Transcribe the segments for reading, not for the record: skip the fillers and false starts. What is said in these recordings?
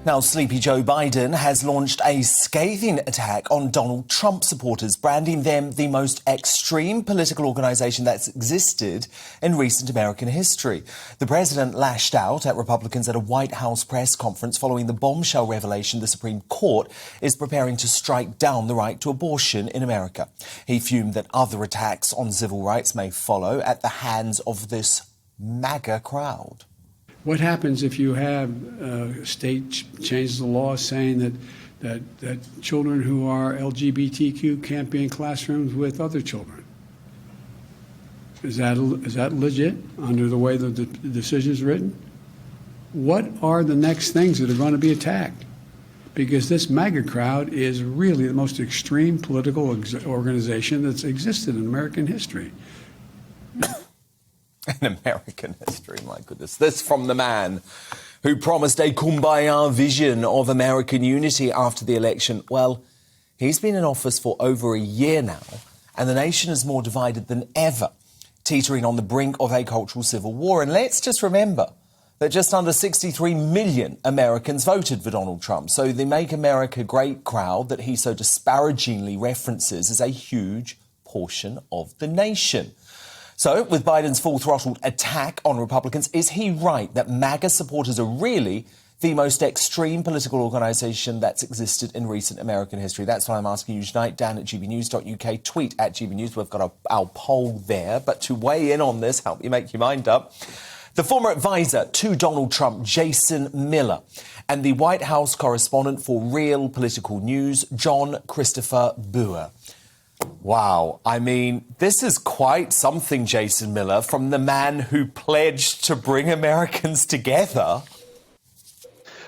Now, sleepy Joe Biden has launched a scathing attack on Donald Trump supporters, branding them the most extreme political organisation that's existed in recent American history. The president lashed out at Republicans at a White House press conference following the bombshell revelation the Supreme Court is preparing to strike down the right to abortion in America. He fumed that other attacks on civil rights may follow at the hands of this MAGA crowd. What happens if you have a state changes the law saying that children who are LGBTQ can't be in classrooms with other children? Is that legit under the way the decision is written? What are the next things that are going to be attacked? Because this MAGA crowd is really the most extreme political organization that's existed in American history. In American history, my goodness. This from the man who promised a kumbaya vision of American unity after the election. Well, he's been in office for over a year now, and the nation is more divided than ever, teetering on the brink of a cultural civil war. And let's just remember that just under 63 million Americans voted for Donald Trump. So the Make America Great crowd that he so disparagingly references is a huge portion of the nation. So, with Biden's full-throttled attack on Republicans, is he right that MAGA supporters are really the most extreme political organisation that's existed in recent American history? That's what I'm asking you tonight. Dan at GBNews.uk, tweet at GBNews. We've got our poll there. But to weigh in on this, help you make your mind up, the former advisor to Donald Trump, Jason Miller, and the White House correspondent for Real Political News, John Christopher Boer. Wow. I mean, this is quite something, Jason Miller, from the man who pledged to bring Americans together.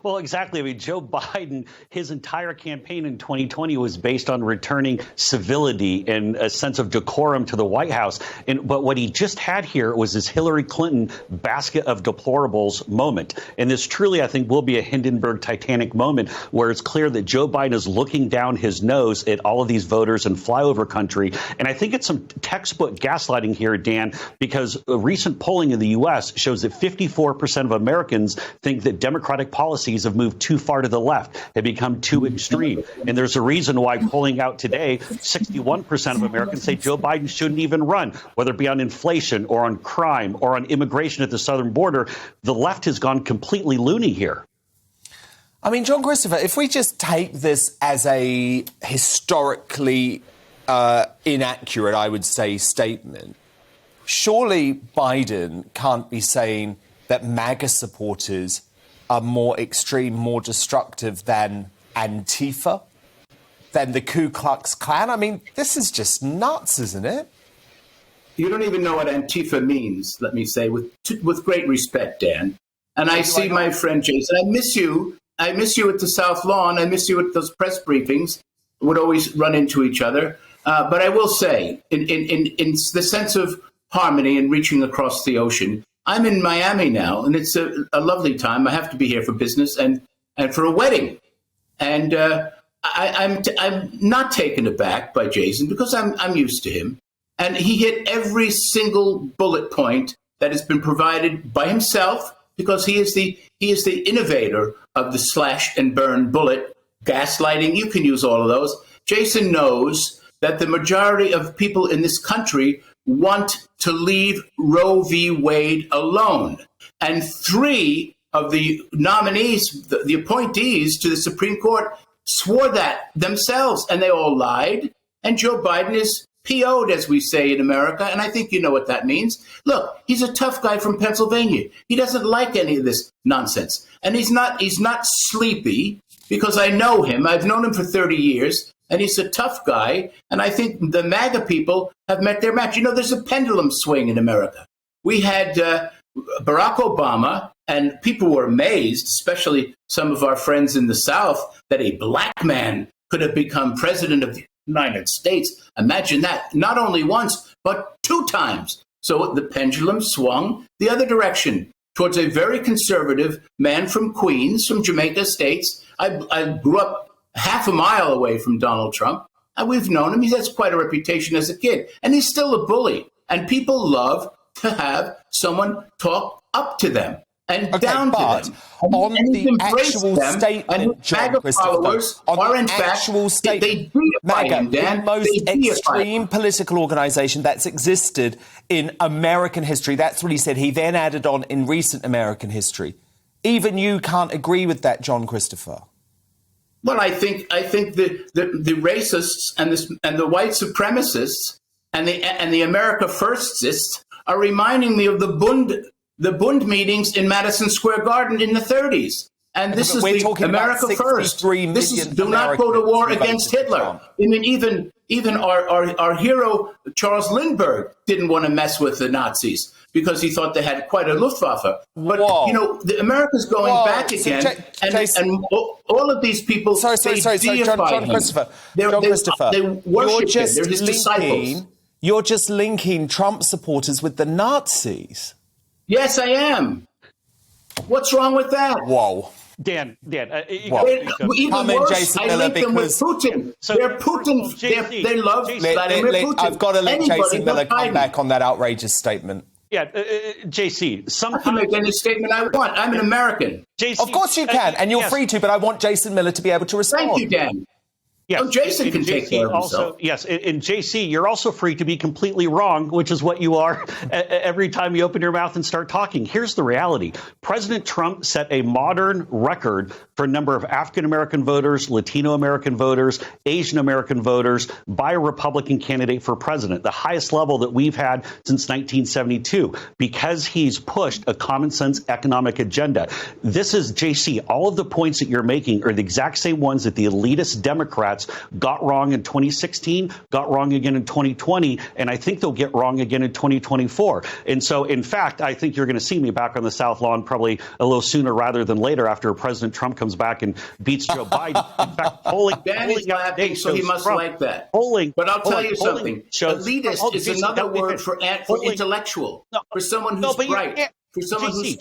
Well, exactly. I mean, Joe Biden, his entire campaign in 2020 was based on returning civility and a sense of decorum to the White House. But what he just had here was this Hillary Clinton basket of deplorables moment. And this truly, I think, will be a Hindenburg Titanic moment where it's clear that Joe Biden is looking down his nose at all of these voters in flyover country. And I think it's some textbook gaslighting here, Dan, because a recent polling in the U.S. shows that 54% of Americans think that Democratic policies have moved too far to the left, have become too extreme. And there's a reason why polling out today, 61% of Americans say Joe Biden shouldn't even run, whether it be on inflation or on crime or on immigration at the southern border. The left has gone completely loony here. I mean, John Christopher, if we just take this as a historically inaccurate, I would say, statement, surely Biden can't be saying that MAGA supporters are more extreme, more destructive than Antifa, than the Ku Klux Klan. I mean, this is just nuts, isn't it? You don't even know what Antifa means, let me say, with great respect, Dan. And I see my friend Jason. I miss you. I miss you at the South Lawn. I miss you at those press briefings. Would always run into each other. But I will say, in the sense of harmony and reaching across the ocean, I'm in Miami now, and it's a lovely time. I have to be here for business and for a wedding. And I'm not taken aback by Jason because I'm used to him. And he hit every single bullet point that has been provided by himself because he is the innovator of the slash and burn bullet, gaslighting. You can use all of those. Jason knows that the majority of people in this country want to leave Roe v. Wade alone. And 3 of the nominees, the appointees to the Supreme Court, swore that themselves, and they all lied. And Joe Biden is PO'd, as we say in America, and I think you know what that means. Look, he's a tough guy from Pennsylvania. He doesn't like any of this nonsense. And he's not sleepy, because I know him. I've known him for 30 years. And he's a tough guy. And I think the MAGA people have met their match. You know, there's a pendulum swing in America. We had Barack Obama, and people were amazed, especially some of our friends in the South, that a black man could have become president of the United States. Imagine that. Not only once, but 2 times. So the pendulum swung the other direction towards a very conservative man from Queens, from Jamaica Estates. I grew up half a mile away from Donald Trump. And we've known him. He has quite a reputation as a kid. And he's still a bully. And people love to have someone talk up to them. and Okay, down but to them. on And he's the embraced actual them, statement, and John MAGA Christopher, followers on are the in fact, actual statement, they deify MAGA, him, Dan. the most They deify extreme him. political organisation that's existed in American history. That's what he said. He then added on in recent American history. Even you can't agree with that, John Christopher. Well, I think the racists and the white supremacists and the America Firstists are reminding me of the Bund meetings in Madison Square Garden in the 30s. And this is we're the talking about America First. 63 This is million do not go to war Americans against voted for Hitler. Trump. I mean, even our hero Charles Lindbergh didn't want to mess with the Nazis because he thought they had quite a Luftwaffe. But Whoa. you know, America's going Whoa. back So, again, Jason- and all of these people. Sorry, John Christopher. John Christopher, They worship him. They're his disciples. You're just linking Trump supporters with the Nazis. Yes, I am. What's wrong with that? Whoa. Dan, Well, Even come in, worse, Jason I Miller, link them with because- Putin. So, They're Putin. JC, They love Vladimir Putin. I've got to let Anybody Jason but Miller come Biden. back on that outrageous statement. Yeah, JC, I can sometimes make any statement I want. I'm an American. JC, Of course you can, and you're yes. free to, but I want Jason Miller to be able to respond. Thank you, Dan. Yes. Oh, Jason And can take care of also, himself. yes, and JC, you're also free to be completely wrong, which is what you are every time you open your mouth and start talking. Here's the reality. President Trump set a modern record for a number of African-American voters, Latino-American voters, Asian-American voters by a Republican candidate for president, the highest level that we've had since 1972, because he's pushed a common-sense economic agenda. This is, JC, all of the points that you're making are the exact same ones that the elitist Democrats got wrong in 2016, got wrong again in 2020, and I think they'll get wrong again in 2024. And so, in fact, I think you're going to see me back on the South Lawn probably a little sooner rather than later after President Trump comes back and beats Joe Biden. In fact, polling Danny's laughing, so he must Trump. like that. Polling, But I'll tell you polling something. shows- Elitist is JC, another let me word finish. for Polling- intellectual, No, for someone no, who's but you bright, can't- for someone who's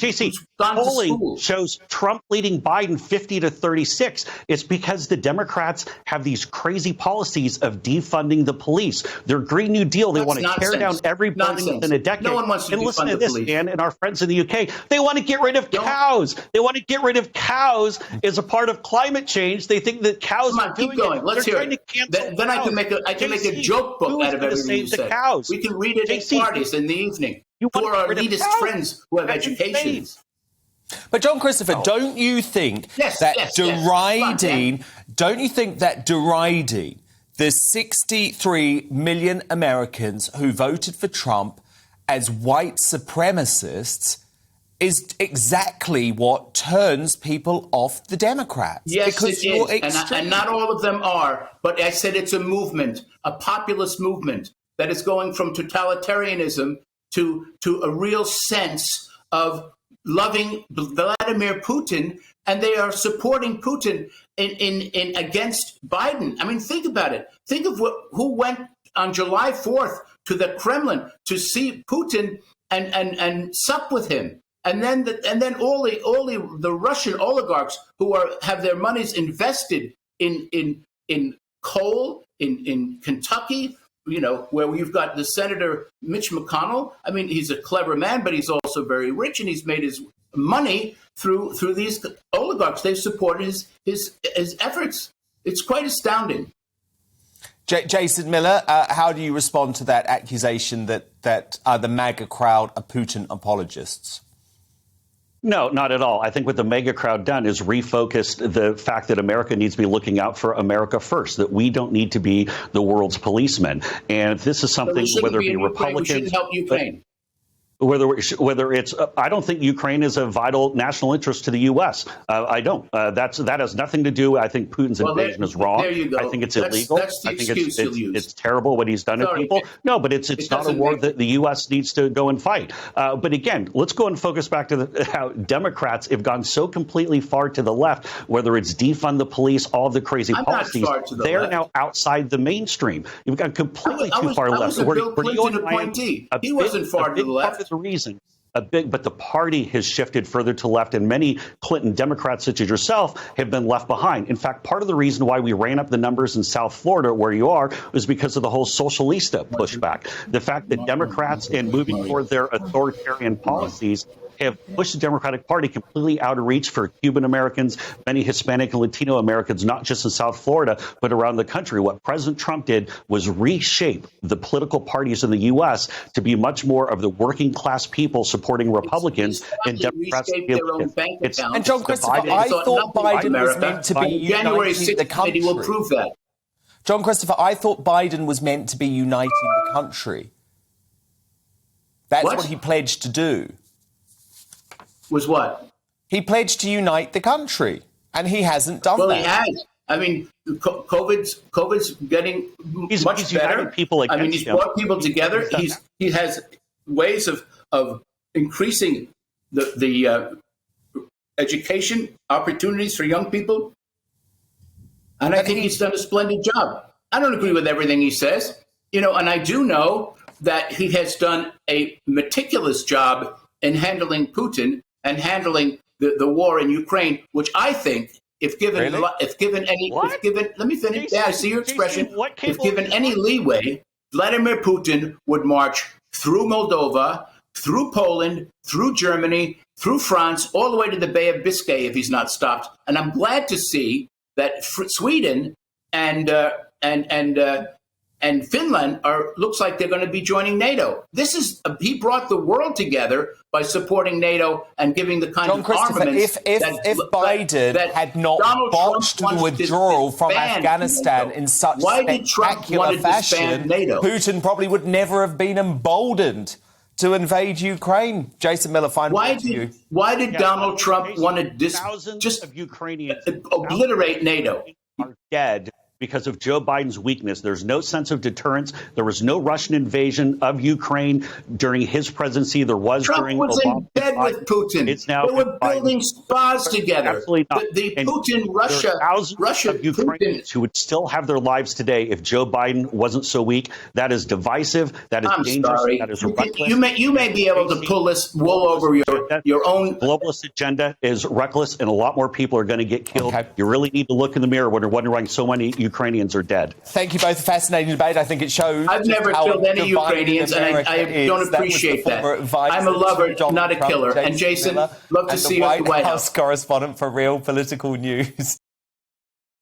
gone to polling school. shows Trump leading Biden 50-36. It's because the Democrats have these crazy policies of defunding the police. Their Green New Deal, they That's want to tear down nonsense. every building Nonsense. within a decade. No one wants to and listen defund to the this, police. Dan, and our friends in the UK. They want to get rid of cows. They want to get rid of cows as a part of climate change. They think that cows Come are on, doing keep going. it. Let's They're hear trying it. to cancel Then I can cows. make a JC, joke book who out is of gonna everything you save the say. cows? We can read it JC, at parties in the evening you to want to our get rid of elitist cows? friends who have That's educations. insane. But John Christopher, don't you think don't you think that deriding the 63 million Americans who voted for Trump as white supremacists is exactly what turns people off the Democrats? Yes, because it you're is. And not all of them are. But I said it's a movement, a populist movement that is going from totalitarianism to a real sense of loving Vladimir Putin, and they are supporting Putin in against Biden. I mean, think about it. Think of who went on July 4th to the Kremlin to see Putin and sup with him. And then all the Russian oligarchs who have their monies invested in coal in Kentucky, you know, where we've got the Senator Mitch McConnell. I mean, he's a clever man, but he's also very rich, and he's made his money through these oligarchs. They've supported his efforts. It's quite astounding. Jason Miller, how do you respond to that accusation that the MAGA crowd are Putin apologists? No, not at all. I think what the MAGA crowd done is refocused the fact that America needs to be looking out for America first, that we don't need to be the world's policemen. And this is something, whether it be Republicans, we shouldn't help Ukraine. Whether it's, I don't think Ukraine is a vital national interest to the U.S. I don't. That has nothing to do. I think Putin's invasion is wrong. There you go. I think it's illegal. That's the I think excuse you'll use. it's terrible what he's done to people. No, but it's not a war that the U.S. needs to go and fight. But again, let's go and focus back to how Democrats have gone so completely far to the left, whether it's defund the police, all of the crazy policies. They're now outside the mainstream. You've gone completely too far left. I was a Bill Clinton appointee. He wasn't far to the left. The reason but the party has shifted further to left, and many Clinton Democrats, such as yourself, have been left behind. In fact, part of the reason why we ran up the numbers in South Florida, where you are, was because of the whole socialista pushback. The fact that Democrats, in moving toward their authoritarian policies, have pushed the Democratic Party completely out of reach for Cuban Americans, many Hispanic and Latino Americans, not just in South Florida, but around the country. What President Trump did was reshape the political parties in the U.S. to be much more of the working class people supporting Republicans and Democrats. And John Christopher, I thought Biden was meant to be uniting the country. Will prove that. John Christopher, I thought Biden was meant to be uniting the country. That's what he pledged to do. Was what? He pledged to unite the country, and he hasn't done that. Well, he has. I mean, COVID's getting much better. I mean, he's brought people together. He has ways of increasing the education opportunities for young people. And I think he's done a splendid job. I don't agree with everything he says, and I do know that he has done a meticulous job in handling Putin and handling the war in Ukraine, which I think, if given let me finish. Yeah, I see your expression. If given any leeway, Vladimir Putin would march through Moldova, through Poland, through Germany, through France, all the way to the Bay of Biscay if he's not stopped. And I'm glad to see that Sweden and Finland looks like they're going to be joining NATO. He brought the world together by supporting NATO and giving the kind of armaments. If Biden had not botched the withdrawal from Afghanistan in such spectacular fashion, Putin probably would never have been emboldened to invade Ukraine. Jason Miller, why did Donald Trump want to just of Ukrainians obliterate NATO? Are dead because of Joe Biden's weakness. There's no sense of deterrence. There was no Russian invasion of Ukraine during his presidency. There was Trump during was Obama. In bed with Putin. It's now they were building spas together. Absolutely not. The Putin Russia of Ukrainians who would still have their lives today if Joe Biden wasn't so weak. That is divisive. That is dangerous. Sorry. That is reckless. You may be able to pull this wool over your own globalist agenda is reckless, and a lot more people are going to get killed. Okay. You really need to look in the mirror when you're wondering why so many Ukrainians are dead. Thank you both for a fascinating debate. I think it shows. I've never killed any Ukrainians, and I don't appreciate that. I'm a lover, not a killer. And Jason, love to see you at the White House. Correspondent for Real Political News.